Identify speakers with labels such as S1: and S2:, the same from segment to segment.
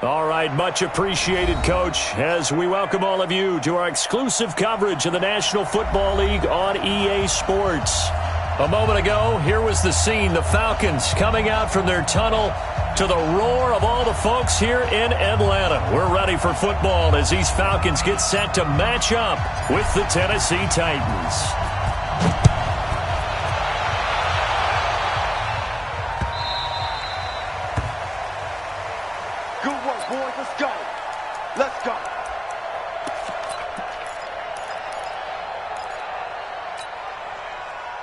S1: All right, much appreciated, Coach, as we welcome all of you to our exclusive coverage of the National Football League on EA Sports. A moment ago, here was the scene. The Falcons coming out from their tunnel to the roar of all the folks here in Atlanta. We're ready for football as these Falcons get set to match up with the Tennessee Titans.
S2: Good work, boys. Let's go. Let's go.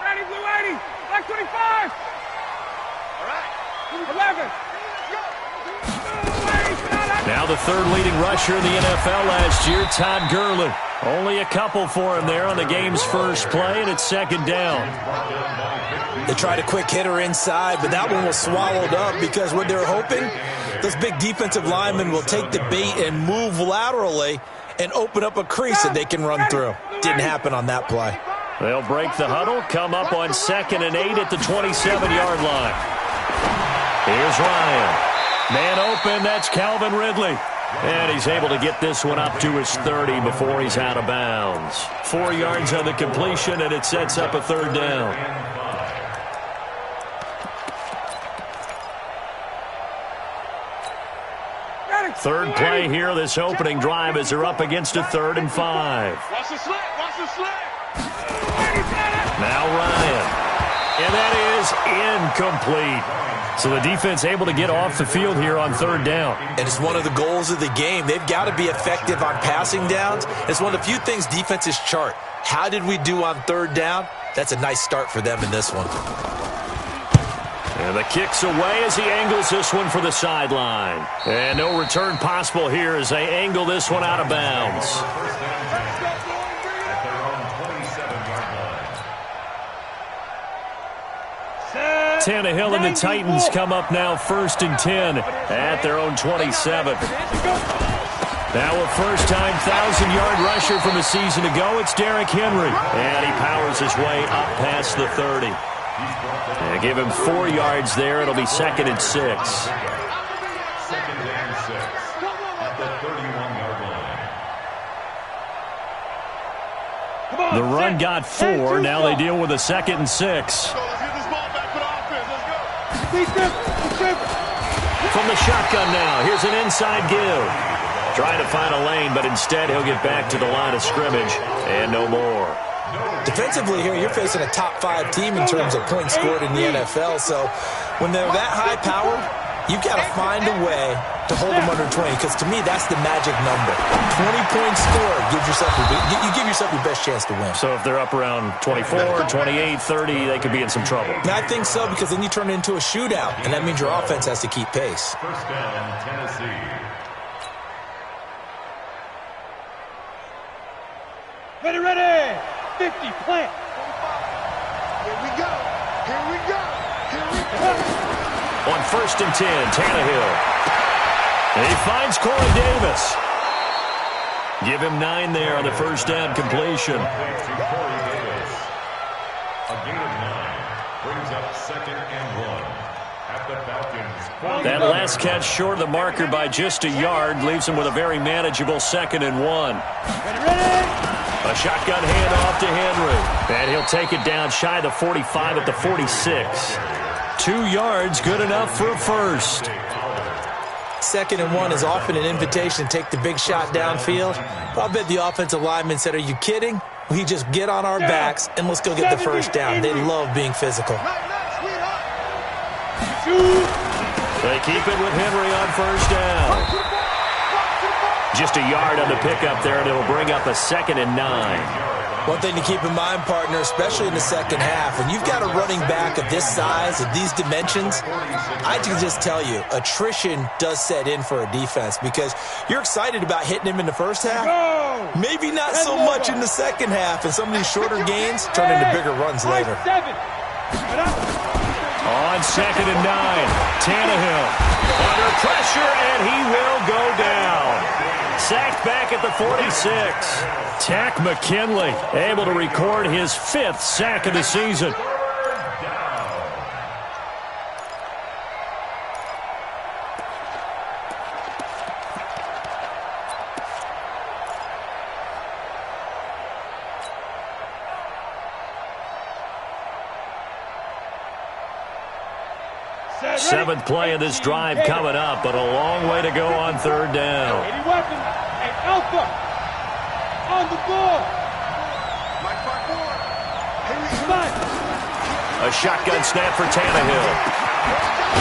S3: Ready, blue 80. Black 25.
S2: All right.
S3: 11.
S1: Now the third leading rusher in the NFL last year, Todd Gurley. Only a couple for him there on the game's first play, and it's second down.
S4: They tried a quick hitter inside, but that one was swallowed up because what they're hoping, those big defensive linemen will take the bait and move laterally and open up a crease that they can run through. Didn't happen on that play.
S1: They'll break the huddle, come up on 2nd and 8 at the 27-yard line. Here's Ryan. Man open, that's Calvin Ridley. And he's able to get this one up to his 30 before he's out of bounds. 4 yards on the completion, and it sets up a third down. Third play here, this opening drive, as they're up against a 3rd and 5.
S2: Watch the slant. Watch the slant.
S1: Now Ryan. And that is incomplete. So the defense able to get off the field here on 3rd down.
S4: And it's one of the goals of the game. They've got to be effective on passing downs. It's one of the few things defenses chart. How did we do on 3rd down? That's a nice start for them in this one.
S1: And the kick's away as he angles this one for the sideline. And no return possible here as they angle this one out of bounds. Tannehill and the Titans come up now 1st and 10 at their own 27. Now a first-time 1,000-yard rusher from a season ago, it's Derrick Henry. And he powers his way up past the 30. And give him 4 yards there. It'll be 2nd and 6.
S5: 2nd and 6 at the 31-yard line.
S1: The run got 4. Now they deal with a 2nd and 6. From the shotgun now, here's an inside give. Trying to find a lane, but instead he'll get back to the line of scrimmage and no more.
S4: Defensively here, you're facing a top 5 team in terms of points scored in the NFL. So when they're that high powered, you've got to find a way to hold them under 20, because to me, that's the magic number. 20 points scored, you give yourself your best chance to win.
S1: So if they're up around 24, 28, 30, they could be in some trouble.
S4: And I think so, because then you turn it into a shootout, and that means your offense has to keep pace.
S5: First down, Tennessee.
S3: Ready. 50, plant.
S2: Here we go. Here we go. Here we go.
S1: On 1st and 10, Tannehill. And he finds Corey Davis. Give him 9 there on the first down completion.
S5: Corey Davis. A gain of 9 brings up 2nd and 1 at the Falcons.
S1: That last catch short of the marker by just a yard leaves him with a very manageable 2nd and 1. A shotgun handoff to Henry. And he'll take it down shy of the 45 at the 46. 2 yards, good enough for a first.
S4: 2nd and 1 is often an invitation to take the big shot downfield. But I'll bet the offensive lineman said, are you kidding? We just get on our backs and let's go get the first down. They love being physical.
S1: They keep it with Henry on first down. Just a yard on the pickup there, and it'll bring up a 2nd and 9.
S4: One thing to keep in mind, partner, especially in the second half, when you've got a running back of this size, of these dimensions, I can just tell you, attrition does set in for a defense because you're excited about hitting him in the first half. Maybe not so much in the second half, and some of these shorter gains turn into bigger runs later.
S1: On 2nd and 9, Tannehill under pressure, and he will go down. Sacked back at the 46. Takk McKinley able to record his 5th sack of the season. 7th play of this drive coming up, but a long way to go on 3rd down.
S3: Any weapons? Hey, Alpha! On the ball!
S1: A shotgun snap for Tannehill.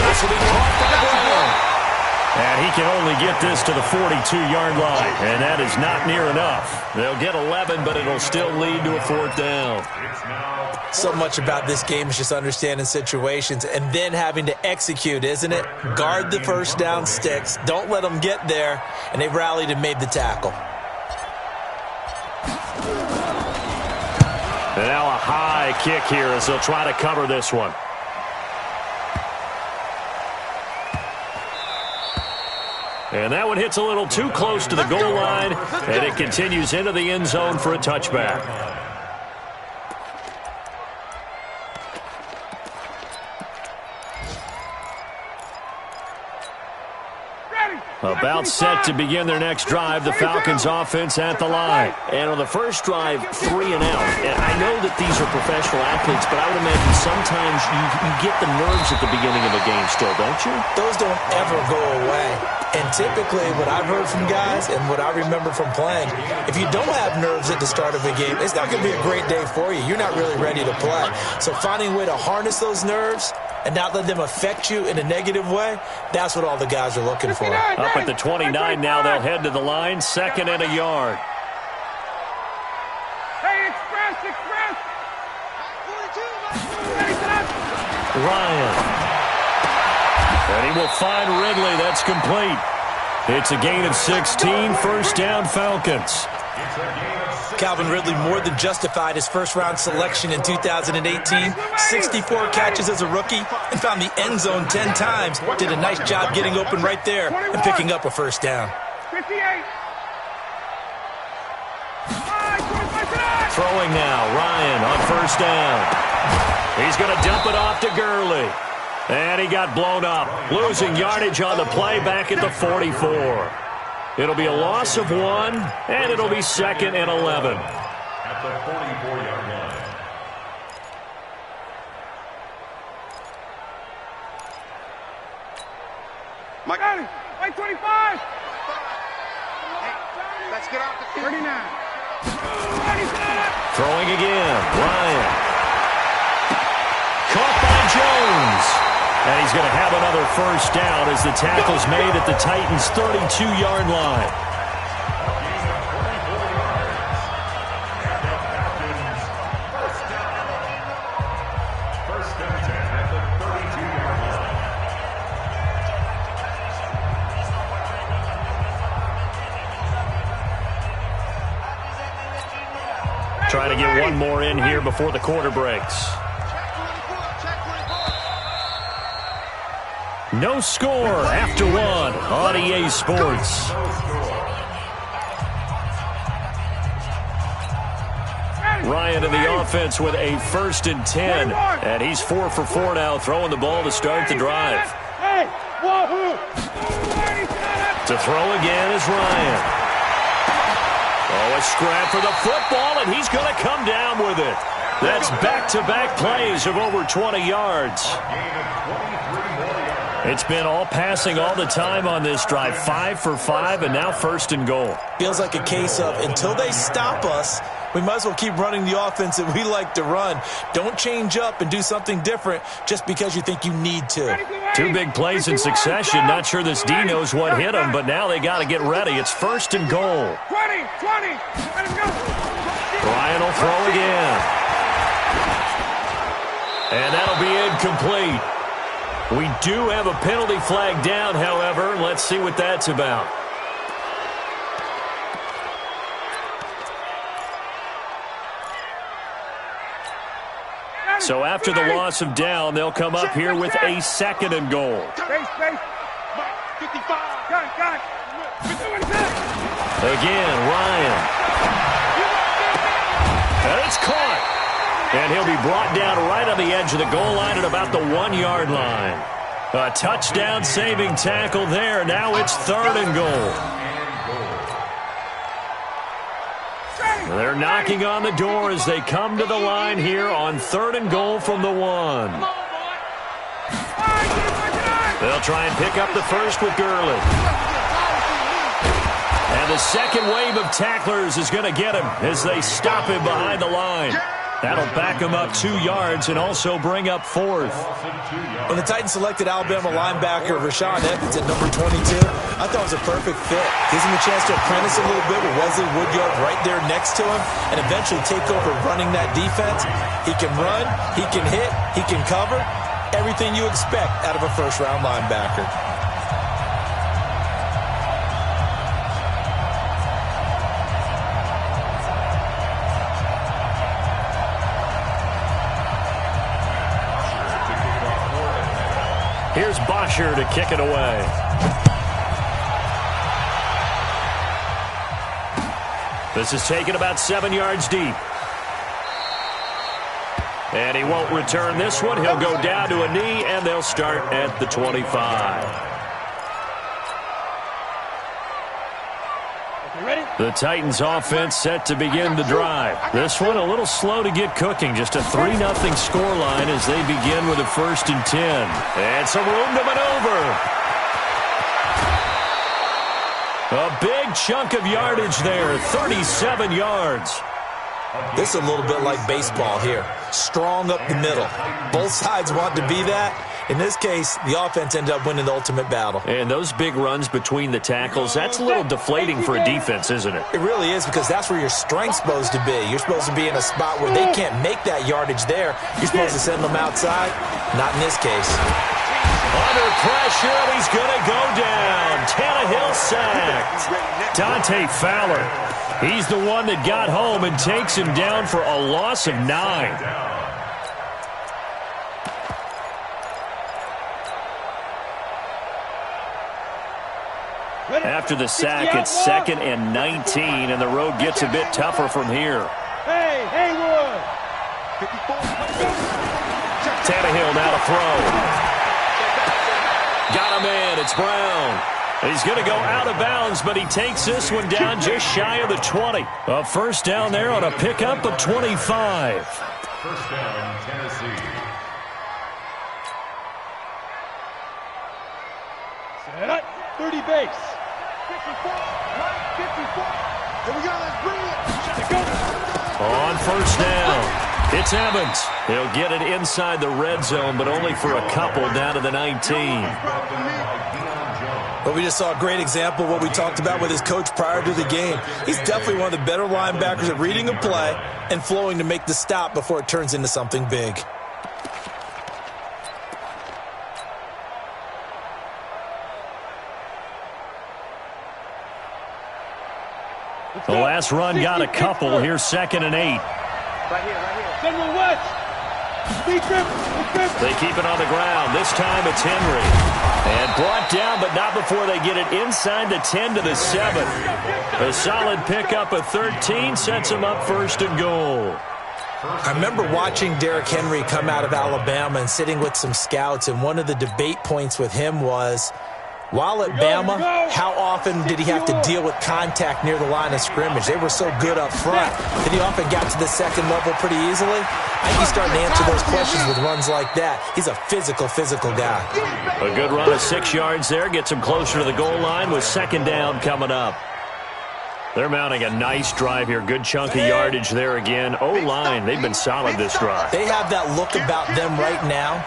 S1: This will be caught by Brown. And he can only get this to the 42-yard line, and that is not near enough. They'll get 11, but it'll still lead to a 4th down.
S4: So much about this game is just understanding situations and then having to execute, isn't it? Guard the first down sticks. Don't let them get there, and they rallied and made the tackle.
S1: And now a high kick here as they'll try to cover this one. And that one hits a little too close to the goal line, and it continues into the end zone for a touchback. About set to begin their next drive, the Falcons offense at the line. And on the first drive, 3 and out. And I know that these are professional athletes, but I would imagine sometimes you get the nerves at the beginning of a game still, don't you?
S4: Those don't ever go away. And typically what I've heard from guys and what I remember from playing, if you don't have nerves at the start of a game, it's not going to be a great day for you. You're not really ready to play. So finding a way to harness those nerves and not let them affect you in a negative way, that's what all the guys are looking for.
S1: Up at the 29 now, they'll head to the line, 2nd and a yard.
S3: Hey, express!
S1: Ryan. And he will find Ridley. That's complete. It's a gain of 16, 1st down Falcons.
S4: Calvin Ridley more than justified his first-round selection in 2018. 64 catches as a rookie and found the end zone 10 times. Did a nice job getting open right there and picking up a 1st down.
S3: 58.
S1: Throwing now, Ryan on 1st down. He's going to dump it off to Gurley. And he got blown up, losing yardage on the play back at the 44. It'll be a loss of 1, and it'll be 2nd and 11.
S5: At the 44-yard line.
S3: Mike, 25.
S2: Let's get off the field.
S3: 39.
S1: Throwing again, Ryan. Caught by Jones. And he's going to have another 1st down as the tackle's made at the Titans' 32-yard line.
S5: First and 10 at the 32-yard line.
S1: Trying to get one more in here before the quarter breaks. No score after 1 on EA Sports. Ryan in the offense with a 1st and 10. And he's 4 for 4 now, throwing the ball to start the drive. To throw again is Ryan. Oh, a scrap for the football, and he's going to come down with it. That's back-to-back plays of over 20 yards. It's been all passing all the time on this drive. 5 for 5, and now 1st and goal.
S4: Feels like a case of until they stop us, we might as well keep running the offense that we like to run. Don't change up and do something different just because you think you need to.
S1: 2 big plays in succession. Not sure this D knows what hit him, but now they got to get ready. It's 1st and goal.
S3: 20. Let's go.
S1: Ryan will throw again. And that'll be incomplete. We do have a penalty flag down, however. Let's see what that's about. So after the loss of down, they'll come up here with a 2nd and goal.
S3: Space. 55. Got it.
S1: Again, Ryan. And it's caught. And he'll be brought down right on the edge of the goal line at about the 1-yard line. A touchdown-saving tackle there. Now it's 3rd and goal. They're knocking on the door as they come to the line here on 3rd and goal from the 1. They'll try and pick up the first with Gurley. And the second wave of tacklers is going to get him as they stop him behind the line. That'll back him up 2 yards and also bring up 4th.
S4: When the Titans selected Alabama linebacker Rashawn Evans at number 22, I thought it was a perfect fit. Gives him a chance to apprentice a little bit with Wesley Woodyard right there next to him and eventually take over running that defense. He can run, he can hit, he can cover. Everything you expect out of a first-round linebacker.
S1: Here's Bosher to kick it away. This is taken about 7 yards deep. And he won't return this one. He'll go down to a knee, and they'll start at the 25. The Titans offense set to begin the drive. This one a little slow to get cooking. Just a 3-0 scoreline as they begin with a 1st and 10. And some room to maneuver. A big chunk of yardage there, 37 yards.
S4: This is a little bit like baseball here. Strong up the middle. Both sides want to be that. In this case, the offense ended up winning the ultimate battle.
S1: And those big runs between the tackles, that's a little deflating for a defense, isn't it?
S4: It really is, because that's where your strength's supposed to be. You're supposed to be in a spot where they can't make that yardage there. You're supposed to send them outside. Not in this case.
S1: Under pressure, and he's going to go down. Tannehill sacked. Dante Fowler. He's the one that got home and takes him down for a loss of 9. After the sack, it's 2nd and 19, and the road gets a bit tougher from here.
S3: Hey, Haywood!
S1: Tannehill now to throw. Got him in. It's Brown. He's going to go out of bounds, but he takes this one down just shy of the 20. A first down there on a pickup of 25.
S5: First down, Tennessee.
S3: Set up, 30 base.
S2: 54. Here we go, let's bring it.
S1: On first down, it's Evans. He'll get it inside the red zone, but only for a couple down to the 19.
S4: But we just saw a great example of what we talked about with his coach prior to the game. He's definitely one of the better linebackers at reading a play and flowing to make the stop before it turns into something big.
S1: The last run got a couple. Here's 2nd and 8.
S2: Right here.
S3: General West!
S1: They keep it on the ground. This time it's Henry. And brought down, but not before they get it inside the 10 to the 7. A solid pickup of 13 sets him up 1st and goal.
S4: I remember watching Derrick Henry come out of Alabama and sitting with some scouts, and one of the debate points with him was, while at Bama, how often did he have to deal with contact near the line of scrimmage? They were so good up front that he often got to the second level pretty easily. I think he's starting to answer those questions with runs like that. He's a physical guy.
S1: A good run of 6 yards there gets him closer to the goal line with 2nd down coming up. They're mounting a nice drive here. Good chunk of yardage there again. O-line, they've been solid this drive.
S4: They have that look about them right now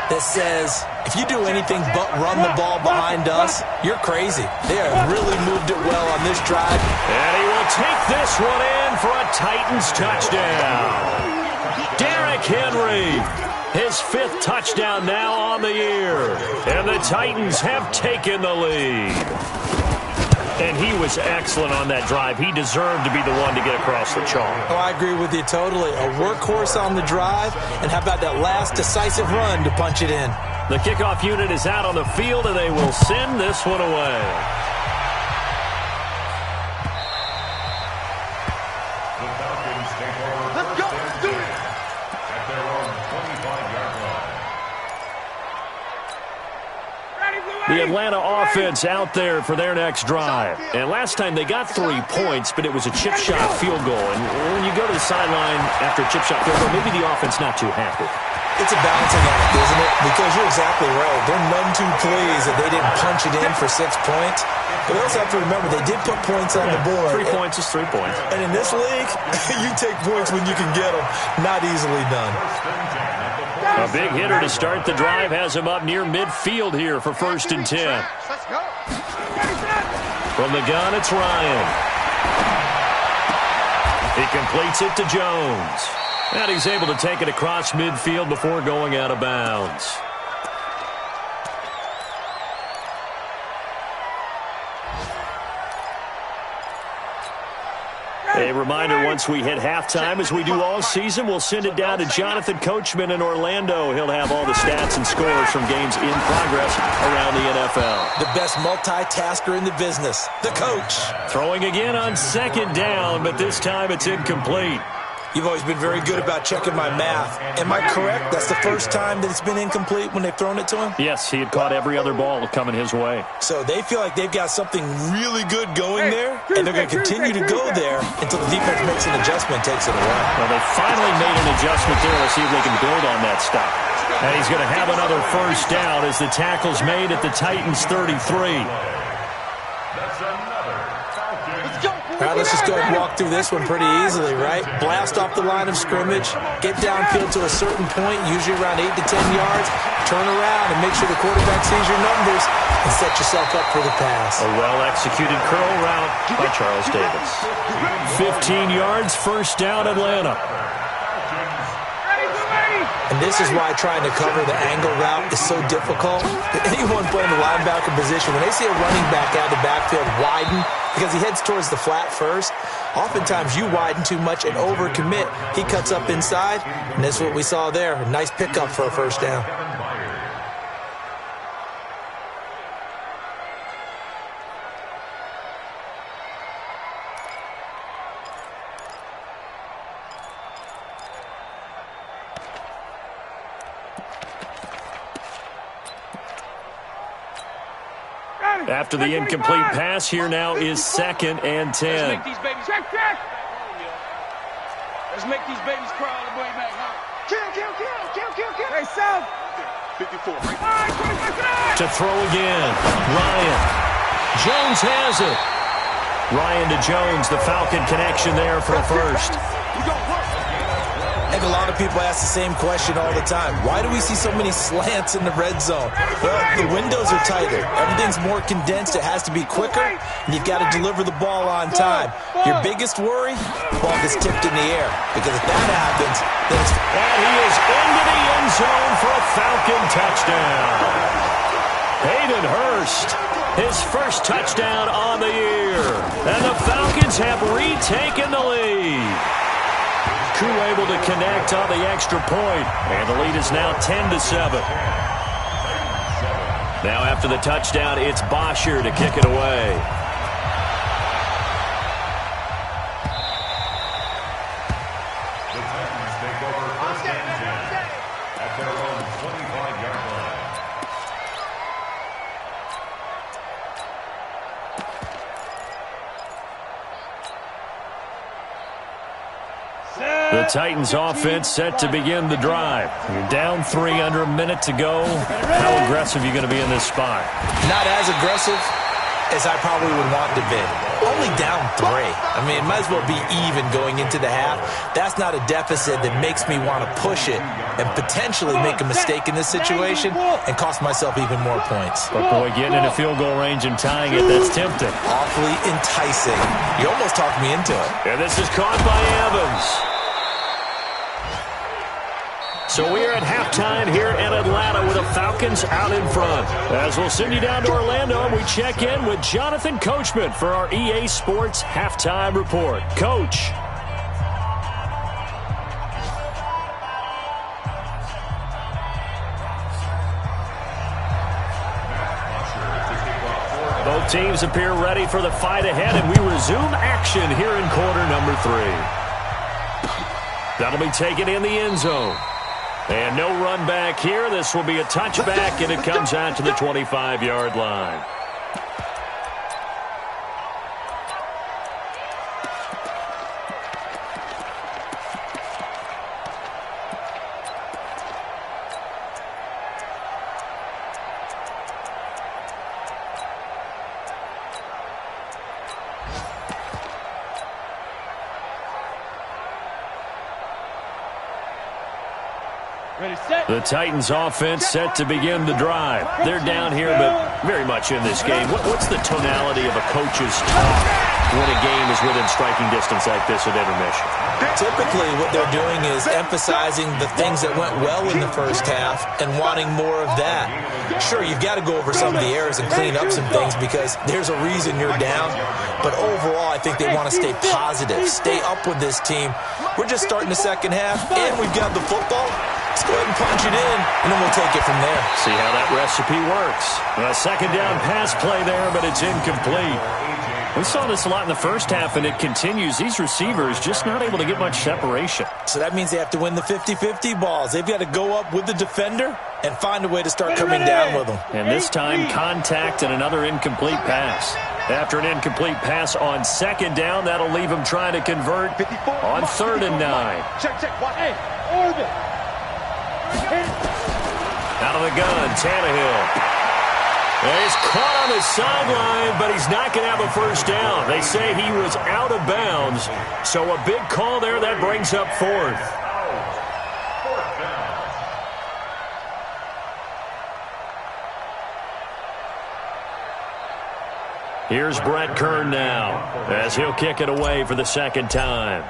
S4: that says, if you do anything but run the ball behind us, you're crazy. They have really moved it well on this drive.
S1: And he will take this one in for a Titans touchdown. Derrick Henry, his 5th touchdown now on the year. And the Titans have taken the lead. And he was excellent on that drive. He deserved to be the one to get across the chalk.
S4: Oh, I agree with you totally. A workhorse on the drive, and how about that last decisive run to punch it in?
S1: The kickoff unit is out on the field, and they will send this one away.
S5: The Falcons take over.
S2: Let's go, let's do it.
S5: At their own 25-yard line.
S1: The Atlanta offense out there for their next drive. And last time they got 3 points, but it was a chip shot field goal. And when you go to the sideline after a chip shot field goal, maybe the offense not too happy.
S4: It's a balancing act, isn't it? Because you're exactly right. They're none too pleased that they didn't punch it in for 6 points. But we also have to remember they did put points on the board.
S1: 3 points is 3 points.
S4: And in this league, you take points when you can get them. Not easily done.
S1: A big hitter to start the drive has him up near midfield here for 1st and 10.
S2: Let's go.
S1: From the gun, it's Ryan. He completes it to Jones. And he's able to take it across midfield before going out of bounds. A reminder, once we hit halftime, as we do all season, we'll send it down to Jonathan Coachman in Orlando. He'll have all the stats and scores from games in progress around the NFL.
S4: The best multitasker in the business, the coach.
S1: Throwing again on 2nd down, but this time it's incomplete.
S4: You've always been very good about checking my math. Am I correct? That's the first time that it's been incomplete when they've thrown it to him?
S1: Yes, he had caught every other ball coming his way.
S4: So they feel like they've got something really good going there, and they're going to continue to go there until the defense makes an adjustment and takes it away.
S1: Well, they finally made an adjustment there. Let's see if they can build on that stuff. And he's going to have another 1st down as the tackle's made at the Titans' 33.
S4: All right, let's just go ahead and walk through this one pretty easily, right? Blast off the line of scrimmage, get downfield to a certain point, usually around 8 to 10 yards, turn around and make sure the quarterback sees your numbers and set yourself up for the pass.
S1: A well-executed curl route by Charles Davis. 15 yards, 1st down, Atlanta.
S4: And this is why trying to cover the angle route is so difficult. Anyone playing the linebacker position, when they see a running back out of the backfield widen, because he heads towards the flat first, oftentimes you widen too much and overcommit. He cuts up inside, and that's what we saw there. A nice pickup for a 1st down.
S1: After the incomplete pass, here now is 2nd and 10.
S3: Let's make these babies check. Let's make these babies crawl all the way back home. Kill. Hey, South. 54.
S1: To throw again. Ryan. Jones has it. Ryan to Jones, the Falcon connection there for a 1st.
S4: I think a lot of people ask the same question all the time. Why do we see so many slants in the red zone? Well, the windows are tighter. Everything's more condensed. It has to be quicker, and you've got to deliver the ball on time. Your biggest worry? Ball gets tipped in the air. Because if that happens, then it's...
S1: And he is into the end zone for a Falcon touchdown. Hayden Hurst, his 1st touchdown on the year. And the Falcons have retaken the lead. Koo able to connect on the extra point, and the lead is now 10-7. Now after the touchdown, it's Bosher to kick it away.
S5: The Titans take over 1st and 10 at their own 25-yard line.
S1: The Titans offense set to begin the drive. You're down 3 under a minute to go. How aggressive are you going to be in this spot?
S4: Not as aggressive as I probably would want to be. Only down 3. I mean, it might as well be even going into the half. That's not a deficit that makes me want to push it and potentially make a mistake in this situation and cost myself even more points.
S1: But boy, getting into field goal range and tying it, that's tempting.
S4: Awfully enticing. You almost talked me into it.
S1: And this is caught by Evans. So we are at halftime here in Atlanta with the Falcons out in front. As we'll send you down to Orlando, and we check in with Jonathan Coachman for our EA Sports Halftime Report. Coach. Both teams appear ready for the fight ahead, and we resume action here in quarter number 3. That'll be taken in the end zone. And no run back here. This will be a touchback, and it comes out to the 25-yard line. The Titans offense set to begin the drive. They're down here, but very much in this game. What's the tonality of a coach's talk when a game is within striking distance like this at intermission?
S4: Typically, what they're doing is emphasizing the things that went well in the first half and wanting more of that. Sure, you've got to go over some of the errors and clean up some things because there's a reason you're down. But overall, I think they want to stay positive, stay up with this team. We're just starting the second half, and we've got the football. Let's go ahead and punch it in, and then we'll take it from there.
S1: See how that recipe works. A second down pass play there, but it's incomplete. We saw this a lot in the first half, and it continues. These receivers just not able to get much separation.
S4: So that means they have to win the 50-50 balls. They've got to go up with the defender and find a way to start coming down with them.
S1: And this time, contact and another incomplete pass. After an incomplete pass on second down, that'll leave him trying to convert on 3rd and 9.
S3: Check. Hey, orbit.
S1: Out of the gun, Tannehill. He's caught on the sideline, but he's not going to have a first down. They say he was out of bounds, so a big call there. That brings up 4th. Here's Brett Kern now, as he'll kick it away for the second time.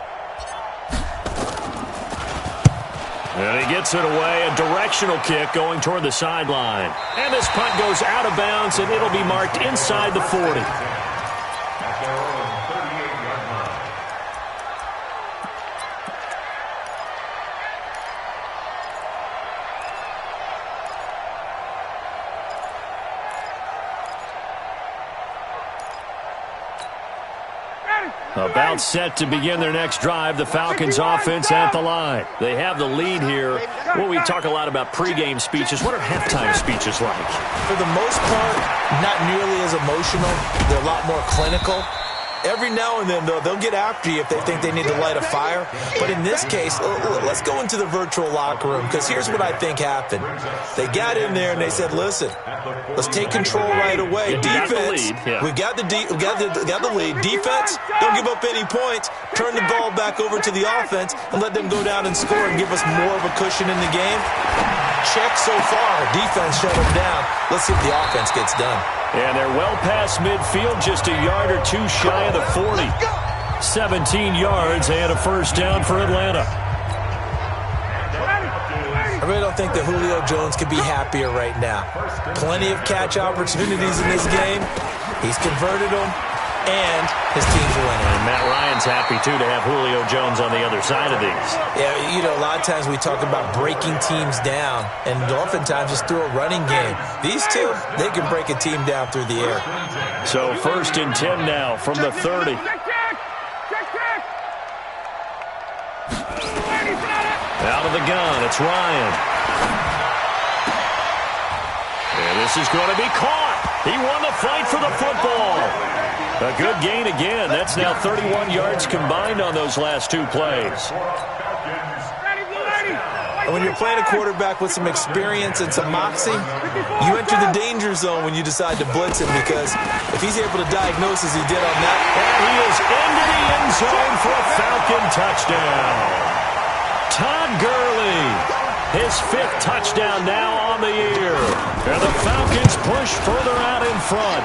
S1: And he gets it away, a directional kick going toward the sideline. And this punt goes out of bounds, and it'll be marked inside the 40. About set to begin their next drive, the Falcons offense at the line. They have the lead here. Well, we talk a lot about pregame speeches. What are halftime speeches like?
S4: For the most part, not nearly as emotional. They're a lot more clinical. Every now and then, though, they'll get after you if they think they need to light a fire. But in this case, let's go into the virtual locker room, because here's what I think happened. They got in there and they said, listen, let's take control right away. Defense, we've got the lead. Defense, don't give up any points. Turn the ball back over to the offense and let them go down and score and give us more of a cushion in the game. Check so far. Defense shut them down. Let's see if the offense gets done.
S1: And they're well past midfield, just a yard or two shy of the 40. 17 yards and a first down for Atlanta.
S4: I really don't think that Julio Jones could be happier right now. Plenty of catch opportunities in this game. He's converted them, and his team's winning.
S1: And Matt Ryan's happy, too, to have Julio Jones on the other side of these.
S4: Yeah, you know, a lot of times we talk about breaking teams down, and oftentimes just through a running game. These two, they can break a team down through the air.
S1: So 1st and 10 now from the 30. Out of the gun, it's Ryan. And this is going to be caught. He won the fight for the football. A good gain again. That's now 31 yards combined on those last two plays.
S4: And when you're playing a quarterback with some experience and some moxie, you enter the danger zone when you decide to blitz him, because if he's able to diagnose as he did on that.
S1: And he is into the end zone for a Falcon touchdown. Todd Gurley, his 5th touchdown now on the year. And the Falcons push further out in front.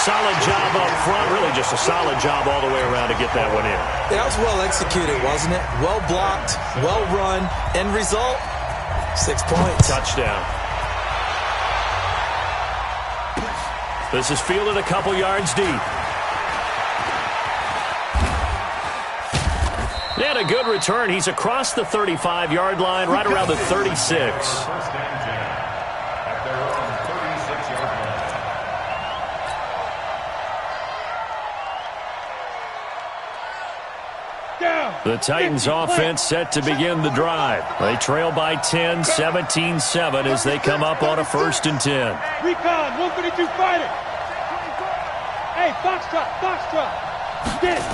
S1: Solid job up front, really just a solid job all the way around to get that one in.
S4: That was well executed, wasn't it? Well blocked, well run. End result, 6 points.
S1: Touchdown. This is fielded a couple yards deep. And a good return. He's across the 35-yard line, right around the 36. The Titans offense set to begin the drive. They trail by 10, 17-7 as they come up on a 1st and 10.
S3: Recon, 132 fighter. Hey, Foxtrot. Get it.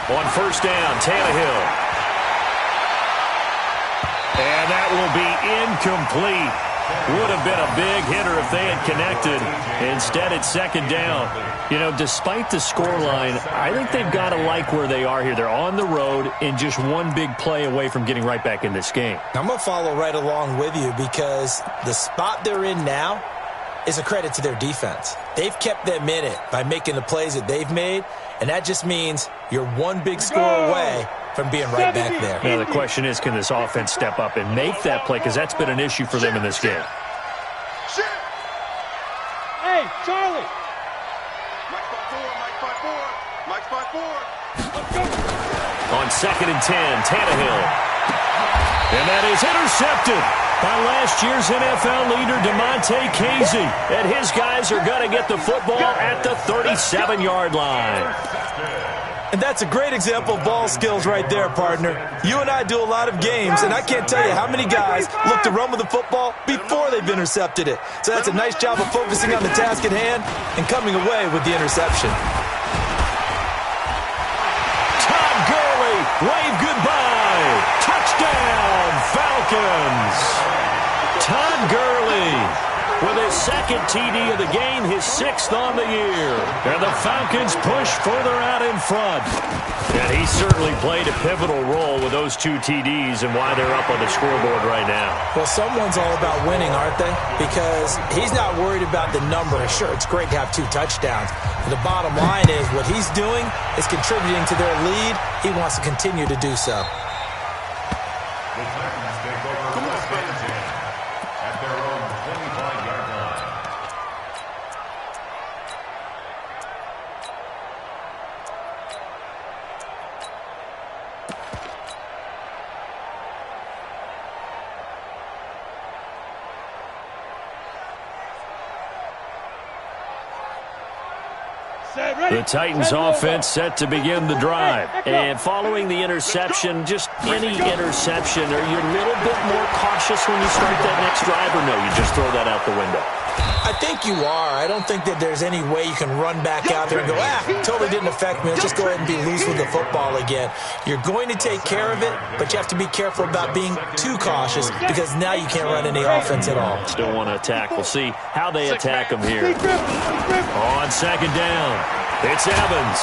S1: On 1st down, Tannehill. And that will be incomplete. Would have been a big hitter if they had connected. Instead, it's second down. You know, despite the scoreline, I think they've got to like where they are here. They're on the road and just one big play away from getting right back in this game.
S4: I'm going to follow right along with you because the spot they're in now is a credit to their defense. They've kept them in it by making the plays that they've made, and that just means you're one big score away from being right back there.
S1: Now, the question is, can this offense step up and make that play? Because that's been an issue for them in this game.
S3: Hey, Charlie.
S2: Mike 5-4, Mike 5-4.
S1: On 2nd and 10, Tannehill. And that is intercepted by last year's NFL leader, DeMonte Casey. And his guys are going to get the football at the 37-yard line.
S4: And that's a great example of ball skills right there, partner. You and I do a lot of games, and I can't tell you how many guys look to run with the football before they've intercepted it. So that's a nice job of focusing on the task at hand and coming away with the interception.
S1: Todd Gurley, wave goodbye. Touchdown, Falcons. Todd Gurley with his second TD of the game, his 6th on the year. And the Falcons push further out in front. And he certainly played a pivotal role with those 2 TDs and why they're up on the scoreboard right now.
S4: Well, someone's all about winning, aren't they? Because he's not worried about the number. Sure, it's great to have 2 touchdowns. But the bottom line is what he's doing is contributing to their lead. He wants to continue to do so.
S5: The Titans take over West Virginia at their own 25-yard line.
S1: The Titans offense set to begin the drive. And following the interception, just any interception, are you a little bit more cautious when you start that next drive, or no, you just throw that out the window?
S4: I think you are. I don't think that there's any way you can run back out there and go, totally didn't affect me. Let's just go ahead and be loose with the football again. You're going to take care of it, but you have to be careful about being too cautious because now you can't run any offense at all.
S1: Still want to attack. We'll see how they attack them here. On 2nd down, it's Evans.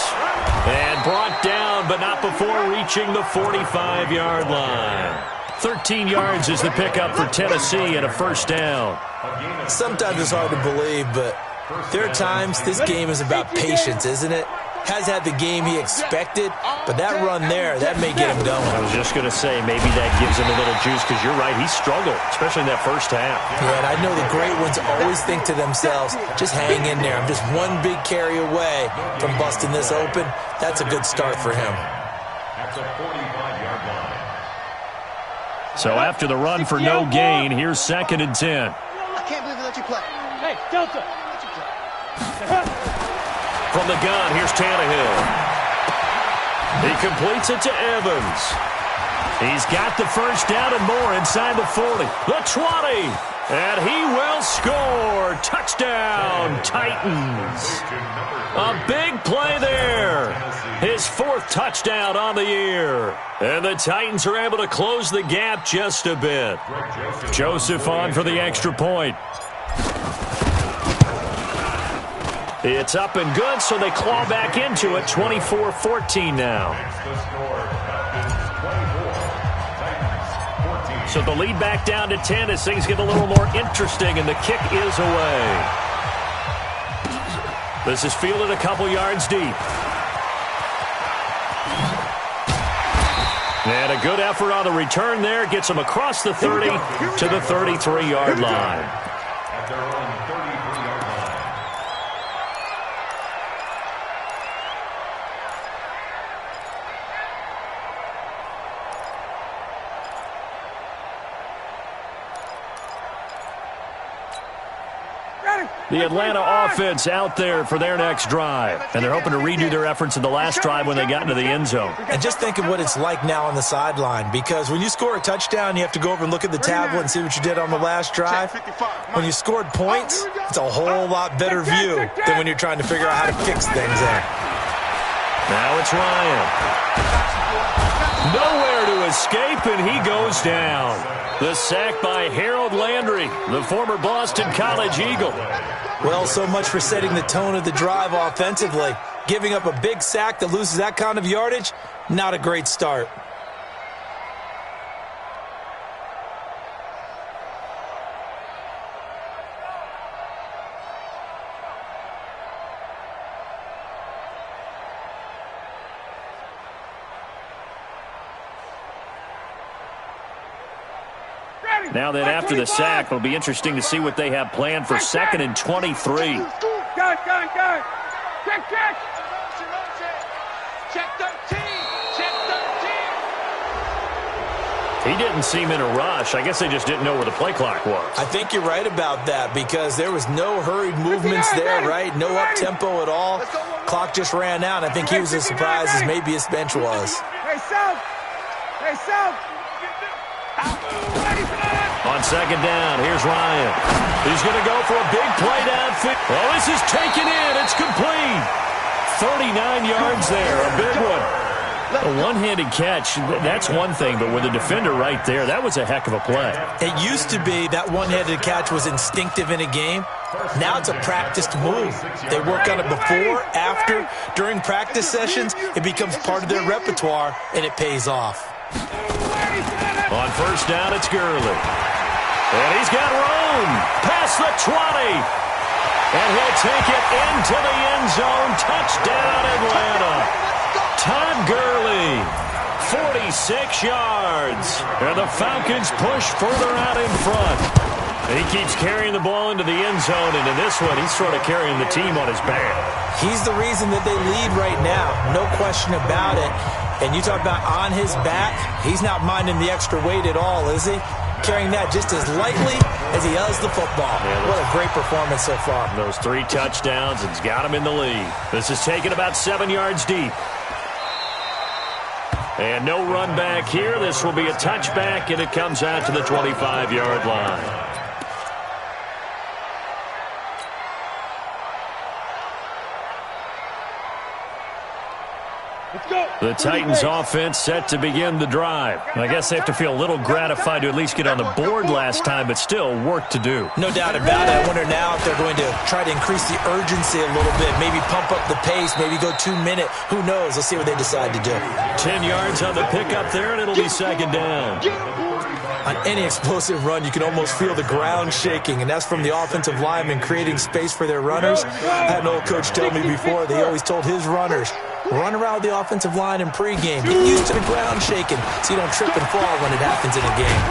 S1: And brought down, but not before reaching the 45-yard line. 13 yards is the pickup for Tennessee and a 1st down.
S4: Sometimes it's hard to believe, but there are times this game is about patience, isn't it? Has had the game he expected, but that run there, that may get him going.
S1: I was just going to say, maybe that gives him a little juice, because you're right, he struggled, especially in that 1st half.
S4: Yeah, and I know the great ones always think to themselves, just hang in there. I'm just one big carry away from busting this open. That's a good start for him.
S5: At the 45-yard line.
S1: So after the run for no gain, here's 2nd and 10.
S2: I can't believe they let you play.
S3: Hey, Delta.
S1: From the gun, here's Tannehill. He completes it to Evans. He's got the 1st down and more inside the 40. The 20. And he will score. Touchdown, Titans. A big play there. His 4th touchdown on the year. And the Titans are able to close the gap just a bit. Joseph on for the extra point. It's up and good, so they claw back into it. 24-14 now. So the lead back down to 10 as things get a little more interesting, and the kick is away. This is fielded a couple yards deep. And a good effort on the return there. Gets them across the 30 to the 33-yard line.
S5: At their own 33-yard line.
S1: The Atlanta offense out there for their next drive. And they're hoping to redo their efforts in the last drive when they got into the end zone.
S4: And just think of what it's like now on the sideline, because when you score a touchdown, you have to go over and look at the tablet and see what you did on the last drive. When you scored points, it's a whole lot better view than when you're trying to figure out how to fix things there.
S1: Now it's Ryan. Nowhere to escape, and he goes down. The sack by Harold Landry, the former Boston College Eagle.
S4: Well, so much for setting the tone of the drive offensively. Giving up a big sack that loses that kind of yardage, not a great start.
S1: Now then, after the sack, it'll be interesting to see what they have planned for 2nd and 23.
S3: Gun. Check. Check 13. Check 13.
S1: He didn't seem in a rush. I guess they just didn't know where the play clock was.
S4: I think you're right about that because there was no hurried movements there, right? No up-tempo at all. Clock just ran out. I think he was as surprised as maybe his bench was.
S3: Hey, South.
S1: On 2nd down, here's Ryan. He's going to go for a big play downfield. Oh, this is taken in. It's complete. 39 yards there, a big one. A one-handed catch, that's one thing, but with a defender right there, that was a heck of a play.
S4: It used to be that one-handed catch was instinctive in a game. Now it's a practiced move. They work on it before, after, during practice sessions. It becomes part of their repertoire, and it pays off.
S1: On 1st down, it's Gurley. And he's got room past the 20. And he'll take it into the end zone. Touchdown, Atlanta. Todd Gurley, 46 yards. And the Falcons push further out in front. He keeps carrying the ball into the end zone, and in this one, he's sort of carrying the team on his back.
S4: He's the reason that they lead right now. No question about it. And you talk about on his back, he's not minding the extra weight at all, is he? Carrying that just as lightly as he does the football. Yeah, what a great performance so far.
S1: Those 3 touchdowns has got him in the lead. This is taken about 7 yards deep. And no run back here. This will be a touchback, and it comes out to the 25-yard line. The Titans offense set to begin the drive. I guess they have to feel a little gratified to at least get on the board last time, but still work to do.
S4: No doubt about it. I wonder now if they're going to try to increase the urgency a little bit, maybe pump up the pace, maybe go 2-minute. Who knows? Let's see what they decide to do.
S1: 10 yards on the pickup there, and it'll be 2nd down.
S4: On any explosive run, you can almost feel the ground shaking, and that's from the offensive linemen creating space for their runners. I had an old coach tell me before, they always told his runners, run around the offensive line in pregame. Get used to the ground shaking so you don't trip and fall when it happens in a game.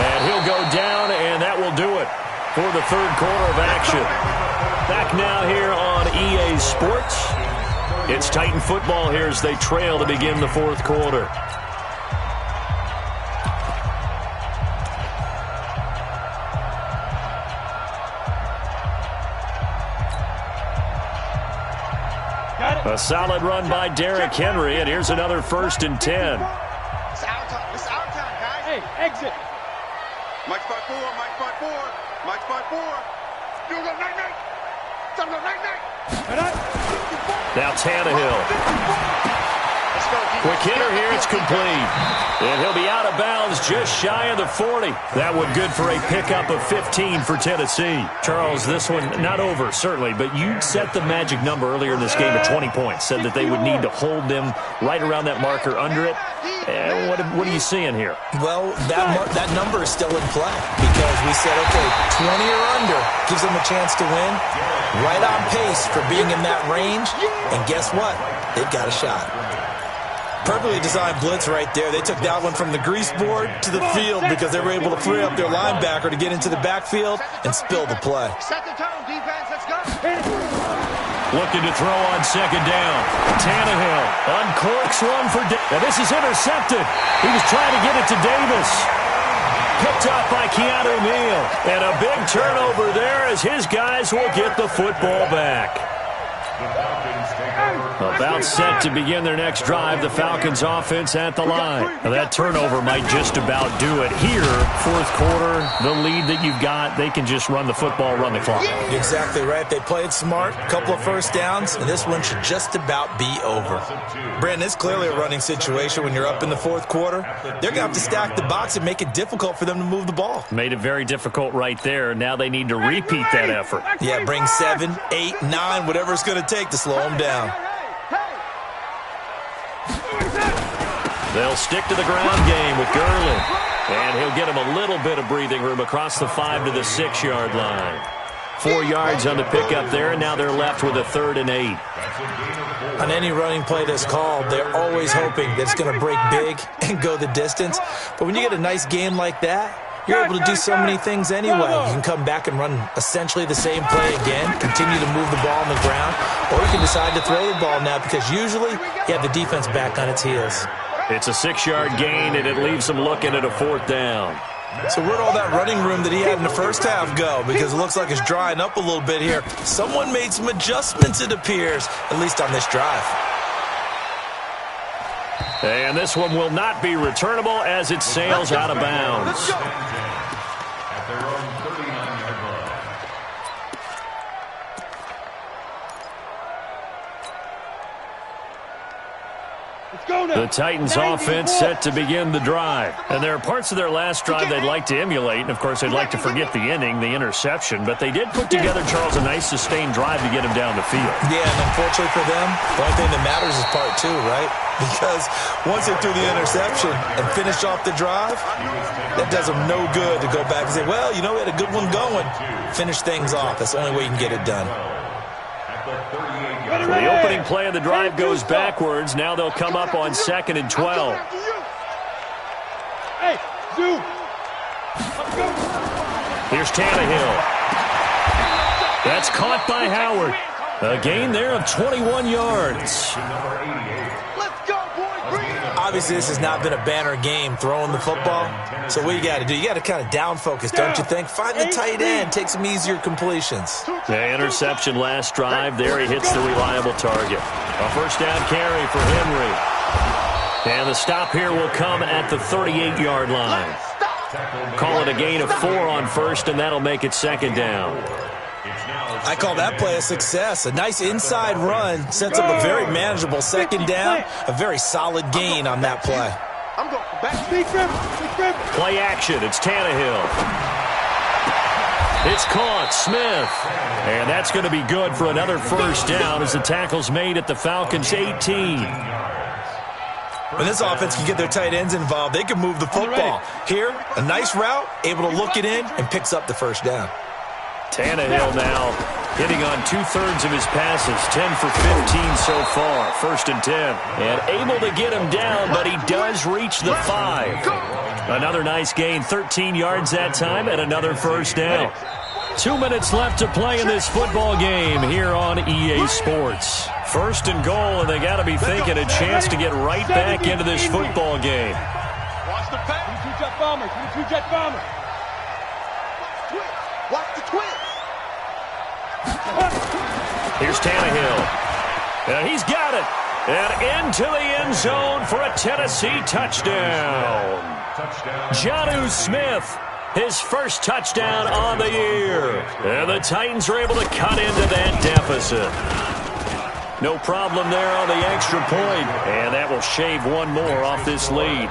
S1: And he'll go down, and that will do it for the 3rd quarter of action. Back now here on EA Sports. It's Titan football here as they trail to begin the 4th quarter. A solid run by Derrick Henry, and here's another 1st and 10.
S2: It's our time. It's our time, guys.
S3: Hey, exit.
S2: Mike 5-4. Mike 5-4. Mike 5-4. You go night-night. Time to go night-night.
S1: Now Tannehill. Quick hitter here, it's complete. And he'll be out of bounds just shy of the 40. That one good for a pickup of 15 for Tennessee. Charles, this one not over, certainly, but you set the magic number earlier in this game at 20 points. Said that they would need to hold them right around that marker under it. What are you seeing here?
S4: Well, that number is still in play because we said, okay, 20 or under gives them a chance to win. Right on pace for being in that range. And guess what? They've got a shot. Perfectly designed blitz right there. They took that one from the grease board to the field because they were able to free up their linebacker to get into the backfield and spill the play.
S2: Set the tone, defense. Let's go.
S1: Looking to throw on 2nd down. Tannehill uncorks one for Davis. Now this is intercepted. He was trying to get it to Davis. Picked up by Keanu Neal. And a big turnover there as his guys will get the football back. About set to begin their next drive. The Falcons offense at the line. Now that turnover might just about do it. Here, fourth quarter, the lead that you've got, they can just run the football, run the clock.
S4: Exactly right. They played smart, a couple of first downs, and this one should just about be over. Brandon, it's clearly a running situation when you're up in the fourth quarter. They're going to have to stack the box and make it difficult for them to move the ball.
S1: Made it very difficult right there. Now they need to repeat that effort.
S4: Yeah, bring 7, 8, 9, whatever it's going to take to slow them down.
S1: They'll stick to the ground game with Gurley. And he'll get him a little bit of breathing room across the 5 to the 6-yard line. 4 yards on the pickup there, and now they're left with a 3rd and 8.
S4: On any running play that's called, they're always hoping that it's going to break big and go the distance. But when you get a nice game like that, you're able to do so many things anyway. You can come back and run essentially the same play again, continue to move the ball on the ground, or you can decide to throw the ball now because usually you have the defense back on its heels.
S1: It's a 6-yard gain, and it leaves them looking at a 4th down.
S4: So where'd all that running room that he had in the first half go? Because it looks like it's drying up a little bit here. Someone made some adjustments, it appears, at least on this drive.
S1: And this one will not be returnable as it sails out of bounds.
S5: At their own 39-yard line.
S1: The Titans offense set to begin the drive. And there are parts of their last drive they'd like to emulate. And, of course, they'd like to forget the inning, the interception. But they did put together, Charles, a nice sustained drive to get him down the field.
S4: Yeah, and unfortunately for them, the only thing that matters is part 2, right? Because once they threw the interception and finished off the drive, that does them no good to go back and say, well, you know, we had a good one going. Finish things off. That's the only way you can get it done.
S1: So the opening play of the drive goes backwards. Now they'll come up on 2nd and 12.
S3: Hey, Zoo.
S1: Here's Tannehill. That's caught by Howard. A gain there of 21 yards.
S4: Obviously, this has not been a banner game throwing the football. So what you got to do, you got to kind of down focus, don't you think? Find the tight end, take some easier completions.
S1: The interception last drive. There he hits the reliable target. A first down carry for Henry. And the stop here will come at the 38-yard line. Call it a gain of 4 on first, and that'll make it 2nd down.
S4: I call that play a success. A nice inside run sets up a very manageable 2nd down. A very solid gain on that play.
S2: I'm going back.
S1: Play action. It's Tannehill. It's caught. Smith. And that's going to be good for another first down as the tackle's made at the Falcons' 18.
S4: When this offense can get their tight ends involved, they can move the football. Here, a nice route, able to look it in, and picks up the first down.
S1: Tannehill now hitting on 2/3 of his passes, 10 for 15 so far, 1st and 10. And able to get him down, but he does reach the 5. Another nice gain, 13 yards that time, and another first down. 2 minutes left to play in this football game here on EA Sports. 1st and goal, and they got to be thinking a chance to get right back into this football game.
S2: Watch the pass.
S3: 2-jet bomber. 2-jet bomber.
S2: Watch the twins.
S1: Here's Tannehill. And he's got it. And into the end zone for a Tennessee touchdown. Jonnu Smith, his first touchdown on the year. And the Titans are able to cut into that deficit. No problem there on the extra point. And that will shave one more off this lead.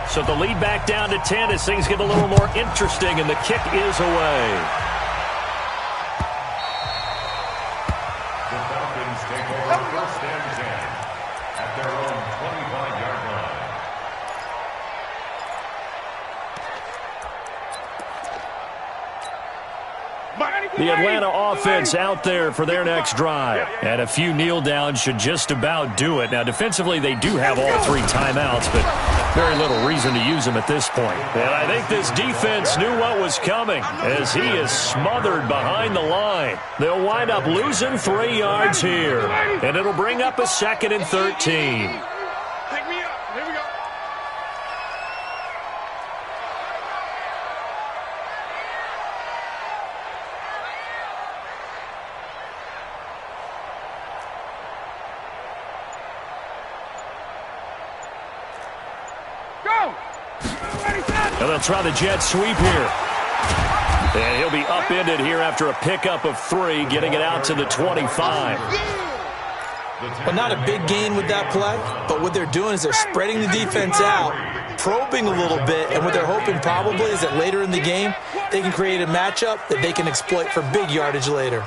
S1: So the lead back down to 10 as things get a little more interesting, and the kick is away.
S5: The Falcons take over 1st and 10 at their own 25-yard line.
S1: The Atlanta offense out there for their next drive. And a few kneel downs should just about do it. Now, defensively, they do have all 3 timeouts, but very little reason to use them at this point. And I think this defense knew what was coming as he is smothered behind the line. They'll wind up losing 3 yards here. And it'll bring up a 2nd and 13.
S2: Pick me up. Here we go.
S1: And they'll try the jet sweep here. And he'll be upended here after a pickup of 3, getting it out to the 25.
S4: Well, not a big gain with that play, but what they're doing is they're spreading the defense out, probing a little bit, and what they're hoping probably is that later in the game, they can create a matchup that they can exploit for big yardage later.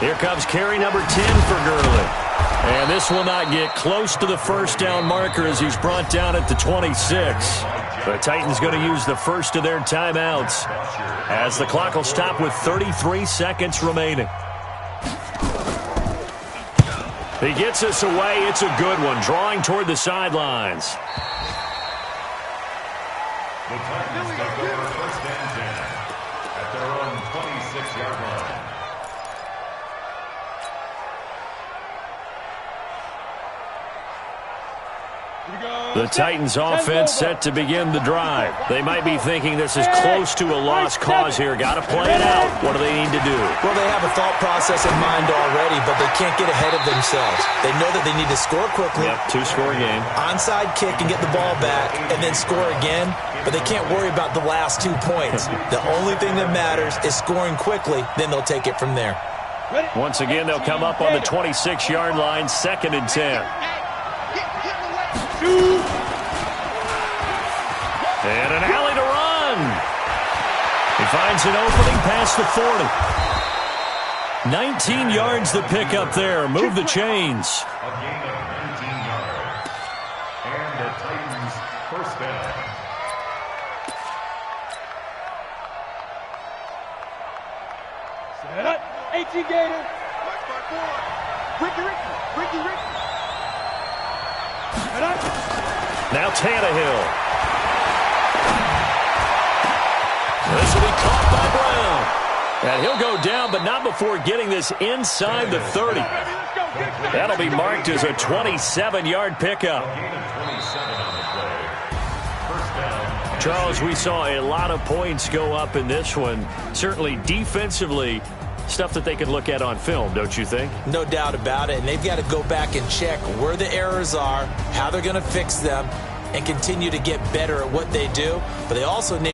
S1: Here comes carry number 10 for Gurley. And this will not get close to the first down marker as he's brought down at the 26. The Titans going to use the first of their timeouts as the clock will stop with 33 seconds remaining. He gets us away. It's a good one, drawing toward the sidelines.
S5: The Titans take over first and 10 at their own 26-yard line.
S1: The Titans offense set to begin the drive. They might be thinking this is close to a lost cause here. Got to play it out. What do they need to do?
S4: Well, they have a thought process in mind already, but they can't get ahead of themselves. They know that they need to score quickly.
S1: Yep, 2-score game.
S4: Onside kick and get the ball back and then score again, but they can't worry about the last 2 points. The only thing that matters is scoring quickly, then they'll take it from there.
S1: Once again, they'll come up on the 26-yard line, 2nd and 10. And an alley to run. He finds an opening past the 40. 19 yards the pick up there. Move the chains.
S5: A gain of 19 yards. And the Titans first down.
S3: Set up. 18 Gator. Ricky. Set up.
S1: Now Tannehill. This will be caught by Brown. And he'll go down, but not before getting this inside the 30. That'll be marked as a 27-yard pickup. Charles, we saw a lot of points go up in this one. Certainly defensively, stuff that they can look at on film, don't you think?
S4: No doubt about it, and they've got to go back and check where the errors are, how they're going to fix them, and continue to get better at what they do. But they also need